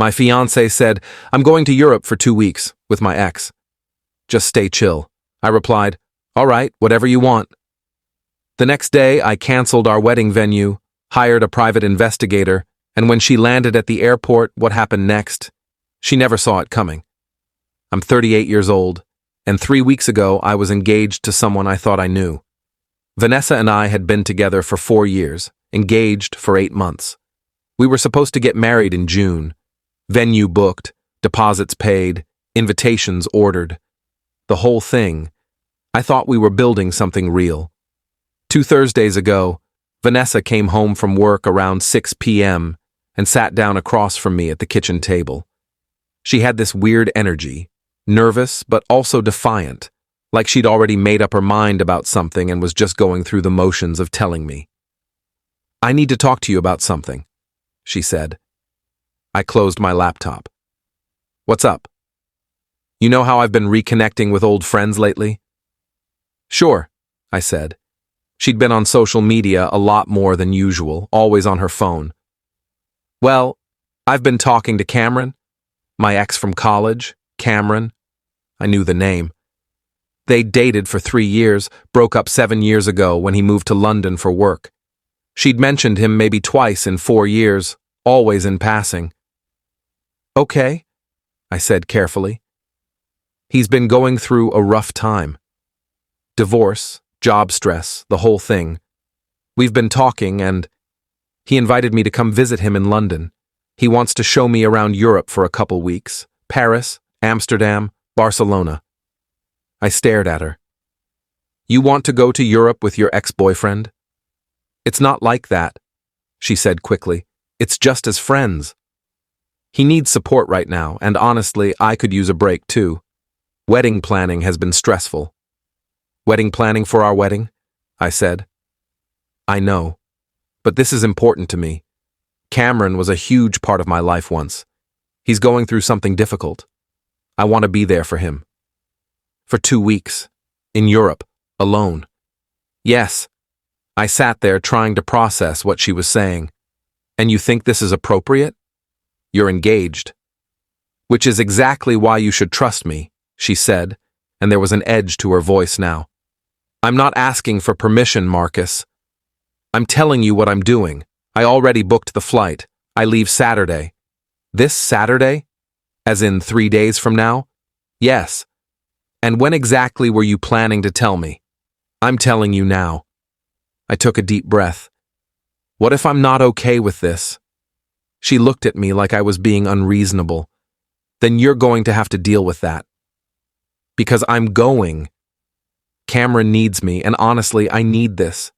My fiancé said, "I'm going to Europe for 2 weeks with my ex." "Just stay chill." I replied, "All right, whatever you want." The next day, I canceled our wedding venue, hired a private investigator, and when she landed at the airport, what happened next? She never saw it coming. I'm 38 years old, and 3 weeks ago I was engaged to someone I thought I knew. Vanessa and I had been together for 4 years, engaged for 8 months. We were supposed to get married in June. Venue booked, deposits paid, invitations ordered. The whole thing. I thought we were building something real. 2 Thursdays ago, Vanessa came home from work around 6 p.m. and sat down across from me at the kitchen table. She had this weird energy, nervous but also defiant, like she'd already made up her mind about something and was just going through the motions of telling me. "I need to talk to you about something," she said. I closed my laptop. "What's up?" "You know how I've been reconnecting with old friends lately?" "Sure," I said. She'd been on social media a lot more than usual, always on her phone. "Well, I've been talking to Cameron, my ex from college, Cameron." I knew the name. They dated for 3 years, broke up 7 years ago when he moved to London for work. She'd mentioned him maybe twice in 4 years, always in passing. "Okay," I said carefully. "He's been going through a rough time. Divorce, job stress, the whole thing. We've been talking and he invited me to come visit him in London. He wants to show me around Europe for a couple weeks. Paris, Amsterdam, Barcelona." I stared at her. "You want to go to Europe with your ex-boyfriend?" "It's not like that," she said quickly. "It's just as friends. He needs support right now, and honestly, I could use a break too. Wedding planning has been stressful." "Wedding planning for our wedding?" I said. "I know, but this is important to me. Cameron was a huge part of my life once. He's going through something difficult. I want to be there for him." "For 2 weeks. In Europe. Alone." "Yes." I sat there trying to process what she was saying. "And you think this is appropriate? You're engaged." "Which is exactly why you should trust me," she said, and there was an edge to her voice now. "I'm not asking for permission, Marcus. I'm telling you what I'm doing. I already booked the flight. I leave Saturday." "This Saturday? As in 3 days from now?" "Yes." "And when exactly were you planning to tell me?" "I'm telling you now." I took a deep breath. "What if I'm not okay with this?" She looked at me like I was being unreasonable. "Then you're going to have to deal with that." "Because I'm going. Cameron needs me, and honestly, I need this.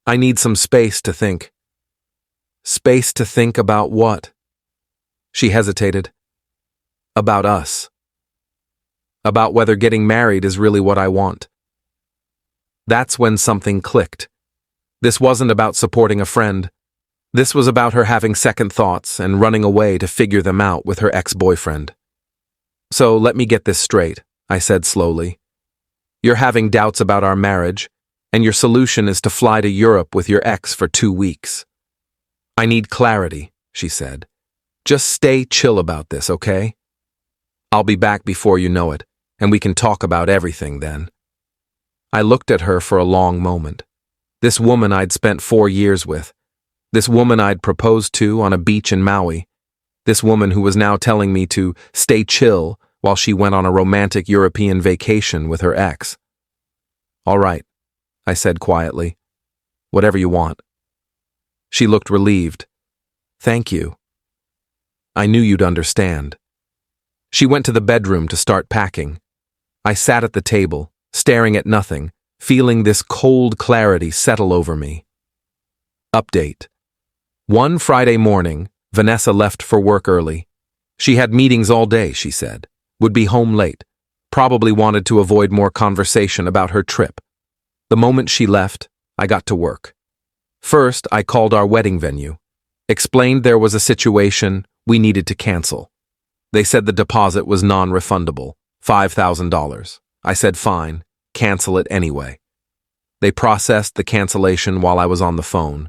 I need some space to think." "Space to think about what?" She hesitated. "About us. About whether getting married is really what I want." That's when something clicked. This wasn't about supporting a friend. This was about her having second thoughts and running away to figure them out with her ex-boyfriend. "So let me get this straight," I said slowly. "You're having doubts about our marriage, and your solution is to fly to Europe with your ex for 2 weeks. I need clarity," she said. "Just stay chill about this, okay? I'll be back before you know it, and we can talk about everything then." I looked at her for a long moment. This woman I'd spent 4 years with. This woman I'd proposed to on a beach in Maui. This woman who was now telling me to stay chill while she went on a romantic European vacation with her ex. "All right," I said quietly. "Whatever you want." She looked relieved. "Thank you. I knew you'd understand." She went to the bedroom to start packing. I sat at the table, staring at nothing, feeling this cold clarity settle over me. Update. One Friday morning, Vanessa left for work early. She had meetings all day, she said, would be home late, probably wanted to avoid more conversation about her trip. The moment she left, I got to work. First, I called our wedding venue, explained there was a situation we needed to cancel. They said the deposit was non-refundable, $5,000. I said fine, cancel it anyway. They processed the cancellation while I was on the phone.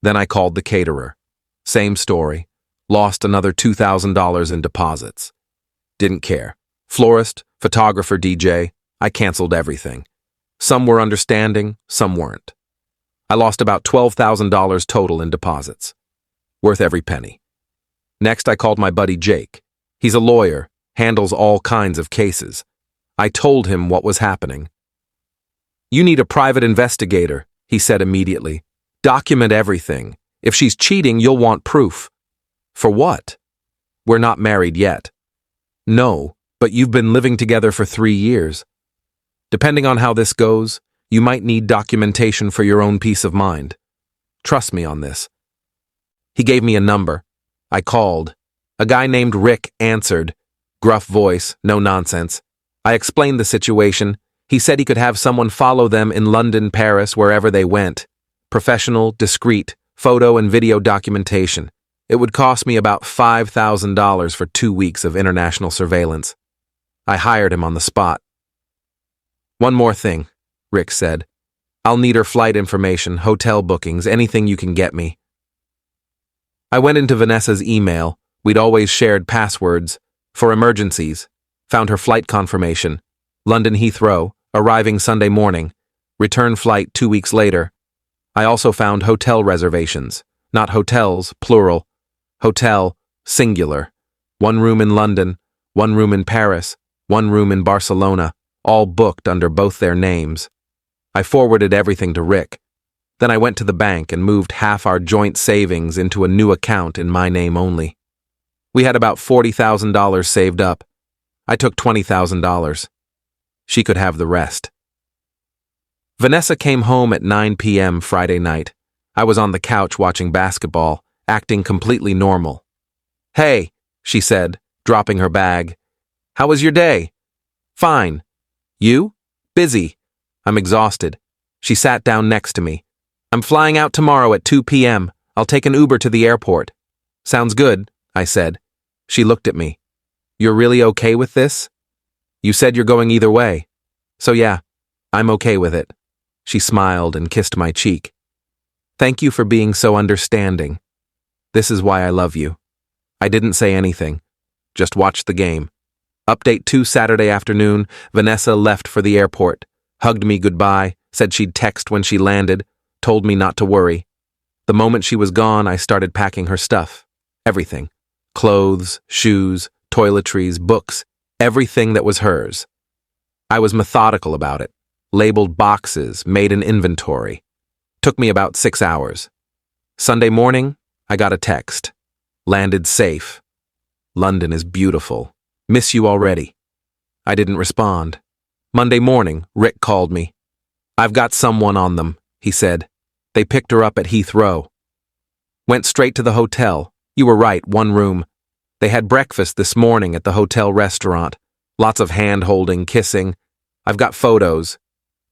Then I called the caterer. Same story. Lost another $2,000 in deposits. Didn't care. Florist, photographer, DJ, I canceled everything. Some were understanding, some weren't. I lost about $12,000 total in deposits. Worth every penny. Next, I called my buddy Jake. He's a lawyer, handles all kinds of cases. I told him what was happening. You need a private investigator, he said immediately. Document everything. If she's cheating, you'll want proof. For what? We're not married yet. No, but you've been living together for 3 years. Depending on how this goes, you might need documentation for your own peace of mind. Trust me on this. He gave me a number. I called. A guy named Rick answered. Gruff voice, no nonsense. I explained the situation. He said he could have someone follow them in London, Paris, wherever they went. Professional, discreet, photo and video documentation. It would cost me about $5,000 for 2 weeks of international surveillance. I hired him on the spot. One more thing, Rick said. I'll need her flight information, hotel bookings, anything you can get me. I went into Vanessa's email. We'd always shared passwords. For emergencies. Found her flight confirmation. London Heathrow, arriving Sunday morning. Return flight 2 weeks later. I also found hotel reservations. Not hotels, plural. Hotel, singular. 1 room in London, 1 room in Paris, 1 room in Barcelona, all booked under both their names. I forwarded everything to Rick. Then I went to the bank and moved half our joint savings into a new account in my name only. We had about $40,000 saved up. I took $20,000. She could have the rest. Vanessa came home at 9 p.m. Friday night. I was on the couch watching basketball, acting completely normal. Hey, she said, dropping her bag. How was your day? Fine. You? Busy. I'm exhausted. She sat down next to me. I'm flying out tomorrow at 2 p.m. I'll take an Uber to the airport. Sounds good, I said. She looked at me. You're really okay with this? You said you're going either way. So yeah, I'm okay with it. She smiled and kissed my cheek. Thank you for being so understanding. This is why I love you. I didn't say anything. Just watched the game. Update 2 Saturday afternoon, Vanessa left for the airport, hugged me goodbye, said she'd text when she landed, told me not to worry. The moment she was gone, I started packing her stuff. Everything. Clothes, shoes, toiletries, books, everything that was hers. I was methodical about it. Labeled boxes, made an inventory. Took me about 6 hours. Sunday morning, I got a text. Landed safe. London is beautiful. Miss you already. I didn't respond. Monday morning, Rick called me. I've got someone on them, he said. They picked her up at Heathrow. Went straight to the hotel. You were right, 1 room. They had breakfast this morning at the hotel restaurant. Lots of hand-holding, kissing. I've got photos.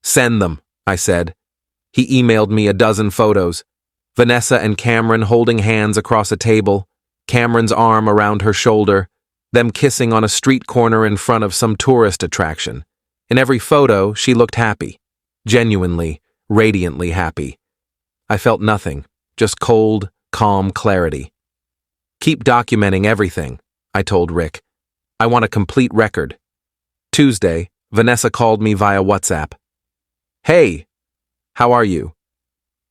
Send them, I said. He emailed me a dozen photos. Vanessa and Cameron holding hands across a table, Cameron's arm around her shoulder, them kissing on a street corner in front of some tourist attraction. In every photo, she looked happy. Genuinely, radiantly happy. I felt nothing, just cold, calm clarity. Keep documenting everything, I told Rick. I want a complete record. Tuesday, Vanessa called me via WhatsApp. Hey, how are you?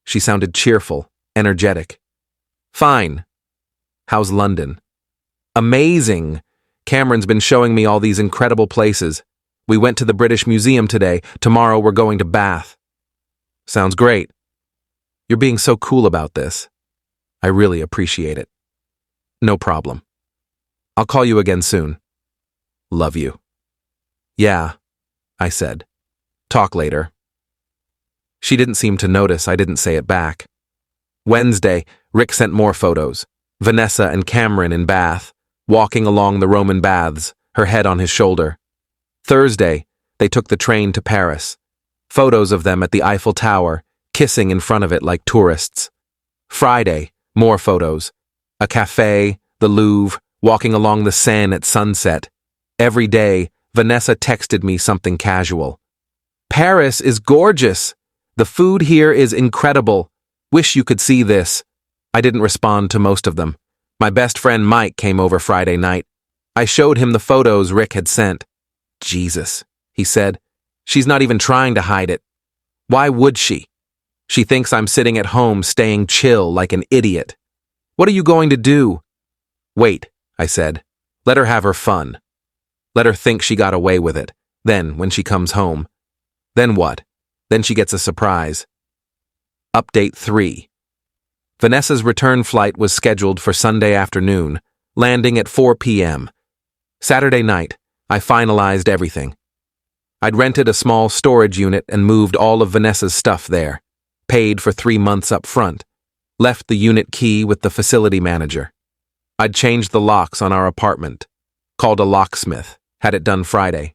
She sounded cheerful, energetic. Fine. How's London? Amazing. Cameron's been showing me all these incredible places. We went to the British Museum today. Tomorrow we're going to Bath. Sounds great. You're being so cool about this. I really appreciate it. No problem. I'll call you again soon. Love you. Yeah, I said. Talk later. She didn't seem to notice I didn't say it back. Wednesday, Rick sent more photos. Vanessa and Cameron in Bath, walking along the Roman baths, her head on his shoulder. Thursday, they took the train to Paris. Photos of them at the Eiffel Tower, kissing in front of it like tourists. Friday, more photos. A cafe, the Louvre, walking along the Seine at sunset. Every day, Vanessa texted me something casual. Paris is gorgeous. The food here is incredible. Wish you could see this. I didn't respond to most of them. My best friend Mike came over Friday night. I showed him the photos Rick had sent. Jesus, he said. She's not even trying to hide it. Why would she? She thinks I'm sitting at home staying chill like an idiot. What are you going to do? Wait, I said. Let her have her fun. Let her think she got away with it. Then, when she comes home. Then what? Then she gets a surprise. Update 3. Vanessa's return flight was scheduled for Sunday afternoon, landing at 4 p.m. Saturday night, I finalized everything. I'd rented a small storage unit and moved all of Vanessa's stuff there, paid for 3 months up front, left the unit key with the facility manager. I'd changed the locks on our apartment, called a locksmith, had it done Friday.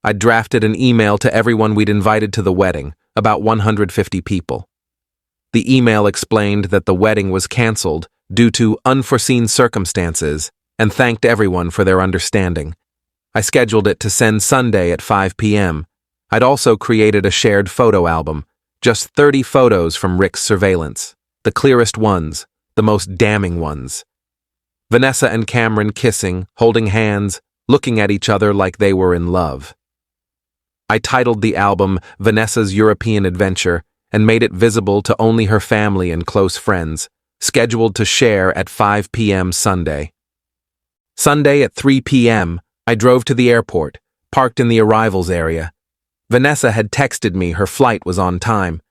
I'd drafted an email to everyone we'd invited to the wedding, about 150 people. The email explained that the wedding was canceled due to unforeseen circumstances and thanked everyone for their understanding. I scheduled it to send Sunday at 5 p.m. I'd also created a shared photo album, just 30 photos from Rick's surveillance, the clearest ones, the most damning ones. Vanessa and Cameron kissing, holding hands, looking at each other like they were in love. I titled the album Vanessa's European Adventure and made it visible to only her family and close friends, scheduled to share at 5 p.m. Sunday. Sunday at 3 p.m., I drove to the airport, parked in the arrivals area. Vanessa had texted me her flight was on time.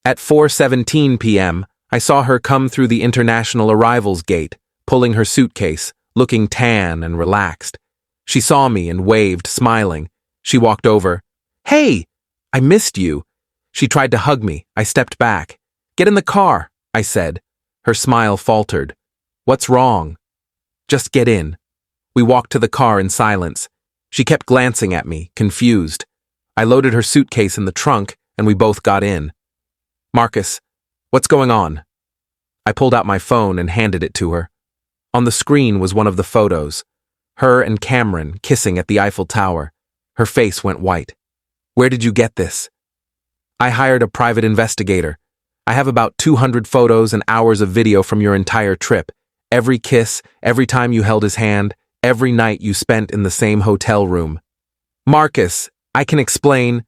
At 4:17 p.m., I saw her come through the international arrivals gate, pulling her suitcase, looking tan and relaxed. She saw me and waved, smiling. She walked over. "Hey, I missed you." She tried to hug me. I stepped back. "Get in the car," I said. Her smile faltered. "What's wrong?" "Just get in." We walked to the car in silence. She kept glancing at me, confused. I loaded her suitcase in the trunk, and we both got in. "Marcus, what's going on?" I pulled out my phone and handed it to her. On the screen was one of the photos. Her and Cameron kissing at the Eiffel Tower. Her face went white. "Where did you get this?" "I hired a private investigator. I have about 200 photos and hours of video from your entire trip. Every kiss, every time you held his hand, every night you spent in the same hotel room." "Marcus, I can explain."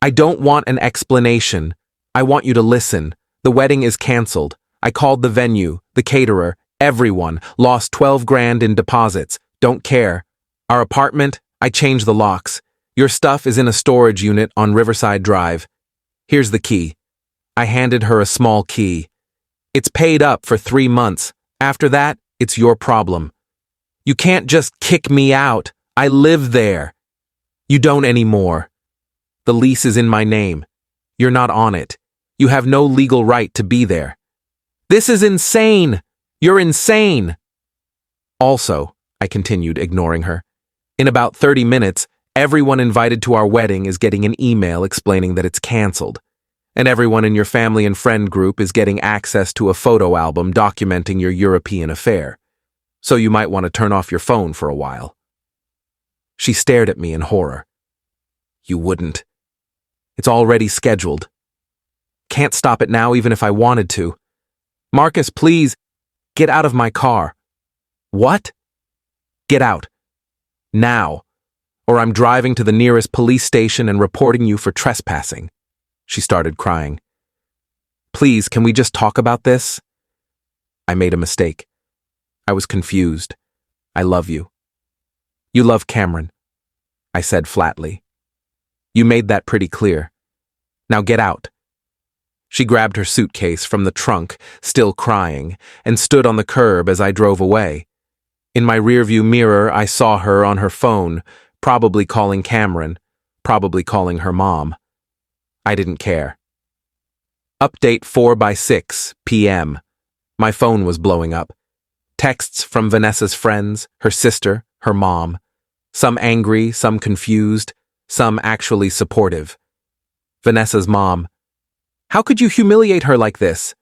"I don't want an explanation. I want you to listen. The wedding is canceled. I called the venue, the caterer, everyone, lost 12 grand in deposits. Don't care. Our apartment, I changed the locks. Your stuff is in a storage unit on Riverside Drive. Here's the key." I handed her a small key. "It's paid up for 3 months. After that, it's your problem. You can't just kick me out. I live there." "You don't anymore. The lease is in my name. You're not on it. You have no legal right to be there." "This is insane. You're insane." "Also," I continued, ignoring her, "in about 30 minutes, everyone invited to our wedding is getting an email explaining that it's canceled. And everyone in your family and friend group is getting access to a photo album documenting your European affair. So you might want to turn off your phone for a while." She stared at me in horror. "You wouldn't. It's already scheduled. Can't stop it now even if I wanted to. Marcus, please, get out of my car." "What?" "Get out. Now. Or I'm driving to the nearest police station and reporting you for trespassing." She started crying. "Please, can we just talk about this?" I made a mistake. I was confused. "I love you." "You love Cameron," I said flatly. "You made that pretty clear. Now get out." She grabbed her suitcase from the trunk, still crying, and stood on the curb as I drove away. In my rearview mirror, I saw her on her phone, probably calling Cameron, probably calling her mom. I didn't care. Update 4:06 p.m. My phone was blowing up. Texts from Vanessa's friends, her sister, her mom. Some angry, some confused, some actually supportive. Vanessa's mom. "How could you humiliate her like this?"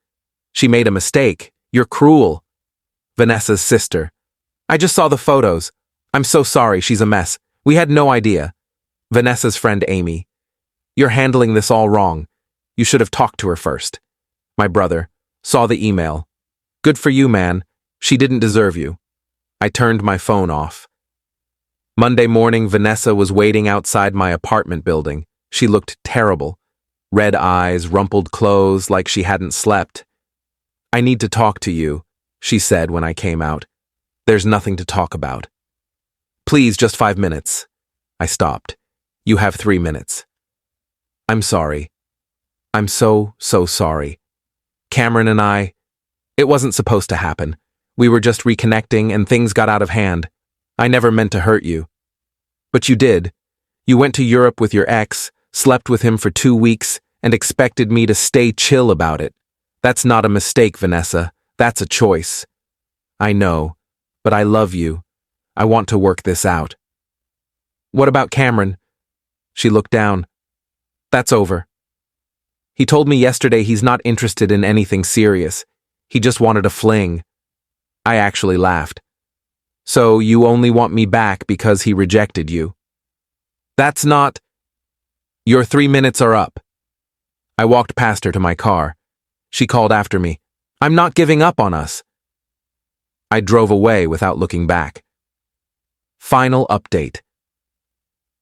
"She made a mistake. You're cruel." Vanessa's sister. "I just saw the photos. I'm so sorry, she's a mess. We had no idea." Vanessa's friend Amy. "You're handling this all wrong. You should have talked to her first." My brother. "Saw the email. Good for you, man. She didn't deserve you. I turned my phone off. Monday morning, Vanessa was waiting outside my apartment building. She looked terrible. Red eyes, rumpled clothes, like she hadn't slept. "I need to talk to you," she said when I came out. "There's nothing to talk about." "Please, just 5 minutes." I stopped. "You have 3 minutes." "I'm sorry. I'm so sorry. Cameron and it wasn't supposed to happen. We were just reconnecting and things got out of hand. I never meant to hurt you." "But you did. You went to Europe with your ex, slept with him for 2 weeks, and expected me to stay chill about it. That's not a mistake, Vanessa. That's a choice." "I know, but I love you. I want to work this out." "What about Cameron?" She looked down. "That's over. He told me yesterday he's not interested in anything serious. He just wanted a fling." I actually laughed. "So you only want me back because he rejected you?" "That's not—" "Your 3 minutes are up." I walked past her to my car. She called after me, "I'm not giving up on us." I drove away without looking back. Final update.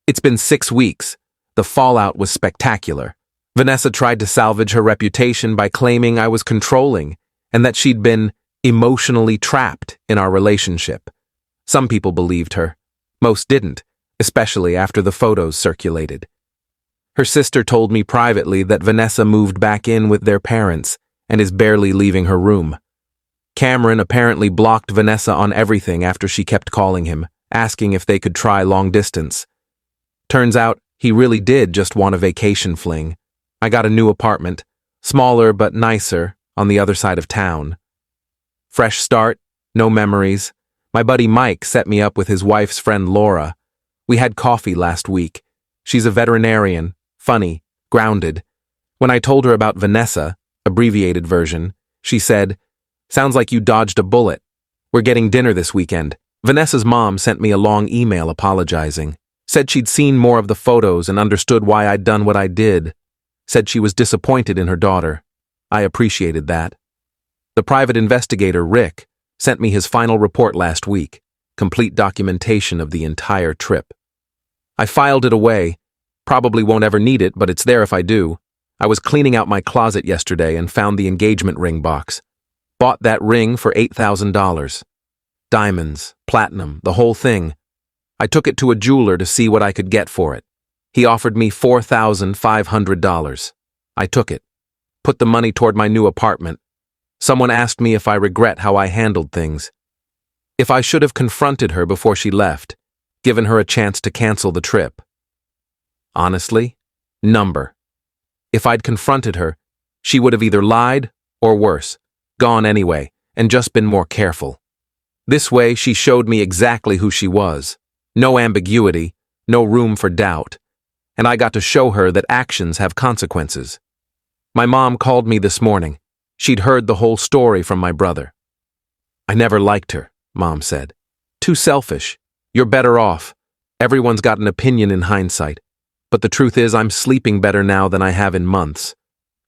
It's been 6 weeks. The fallout was spectacular. Vanessa tried to salvage her reputation by claiming I was controlling and that she'd been emotionally trapped in our relationship. Some people believed her. Most didn't, especially after the photos circulated. Her sister told me privately that Vanessa moved back in with their parents and is barely leaving her room. Cameron apparently blocked Vanessa on everything after she kept calling him, asking if they could try long distance. Turns out he really did just want a vacation fling. I got a new apartment, smaller but nicer, on the other side of town. Fresh start, no memories. My buddy Mike set me up with his wife's friend Laura. We had coffee last week. She's a veterinarian, funny, grounded. When I told her about Vanessa, abbreviated version, she said, "Sounds like you dodged a bullet. We're getting dinner this weekend." Vanessa's mom sent me a long email apologizing. Said she'd seen more of the photos and understood why I'd done what I did. Said she was disappointed in her daughter. I appreciated that. The private investigator, Rick, sent me his final report last week, complete documentation of the entire trip. I filed it away. Probably won't ever need it, but it's there if I do. I was cleaning out my closet yesterday and found the engagement ring box. Bought that ring for $8,000. Diamonds, platinum, the whole thing. I took it to a jeweler to see what I could get for it. He offered me $4,500. I took it. Put the money toward my new apartment. Someone asked me if I regret how I handled things. If I should have confronted her before she left, given her a chance to cancel the trip. Honestly, number. If I'd confronted her, she would have either lied or worse, gone anyway, and just been more careful. This way, she showed me exactly who she was. No ambiguity, no room for doubt. And I got to show her that actions have consequences. My mom called me this morning. She'd heard the whole story from my brother. "I never liked her," Mom said. "Too selfish. You're better off. Everyone's got an opinion in hindsight. But the truth is I'm sleeping better now than I have in months.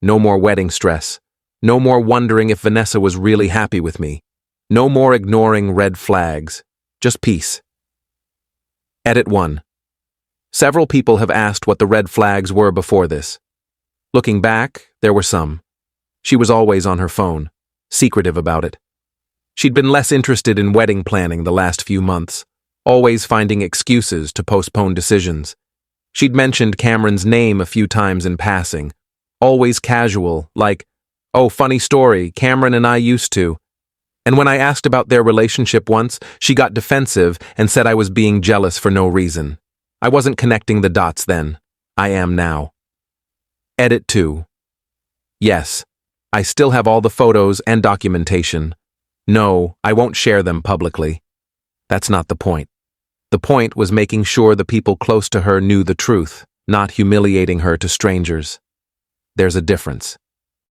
No more wedding stress. No more wondering if Vanessa was really happy with me. No more ignoring red flags. Just peace." Edit 1. Several people have asked what the red flags were before this. Looking back, there were some. She was always on her phone, secretive about it. She'd been less interested in wedding planning the last few months, always finding excuses to postpone decisions. She'd mentioned Cameron's name a few times in passing, always casual, like, "Oh, funny story, Cameron and I used to." And when I asked about their relationship once, she got defensive and said I was being jealous for no reason. I wasn't connecting the dots then. I am now. Edit 2. Yes, I still have all the photos and documentation. No, I won't share them publicly. That's not the point. The point was making sure the people close to her knew the truth, not humiliating her to strangers. There's a difference.